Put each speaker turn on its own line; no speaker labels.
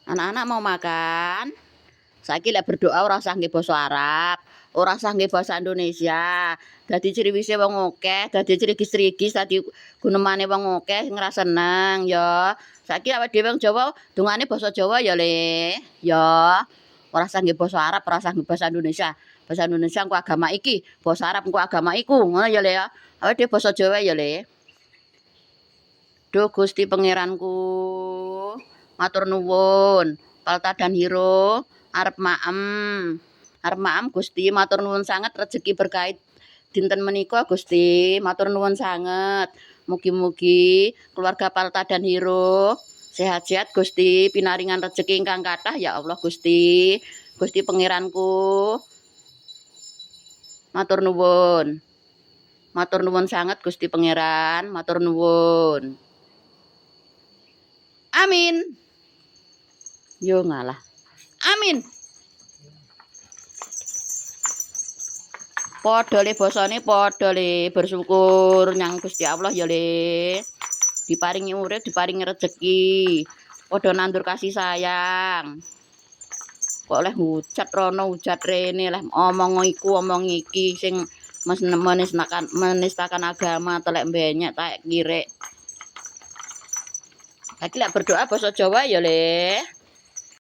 Anak-anak mau makan. Saiki lek berdoa ora usah nggih basa Arab, ora usah nggih basa Indonesia. Dadi ciriwise wong akeh, dadi cirigis-cirigis, dadi gunemane wong akeh ngra seneng ya. Saiki awake dhewe wong Jawa dongane basa Jawa ya, Le. Ya. Ora usah nggih basa Arab, ora usah nggih basa Indonesia. Basa Indonesia engko agama iki, basa Arab engko agama iku. Ngono ya, Le ya. Awake dhewe basa Jawa ya, Le. Duh Gusti Pangeranku, matur nuwun. Palta dan Hiro arep maem. Arep maem Gusti, matur nuwun sanget rezeki berkait dinten menika Gusti. Matur nuwun sanget. Mugi-mugi keluarga Palta dan Hiro sehat-sehat Gusti, pinaringan rezeki ingkang kathah ya Allah Gusti. Gusti Pangeranku. Matur nuwun. Matur nuwun sanget Gusti Pangeran, matur nuwun. Amin. Yo ngalah. Amin. Padha le basane padha le bersyukur nyang Gusti Allah ya le. Diparingi urip, diparingi rezeki. Padha nandur kasih sayang. Kok oleh hujat rono, hujat rene, leh omong iku, omong iki sing menistakan agama telek banyak tak kirek. Lagi lek berdoa basa Jawa ya le.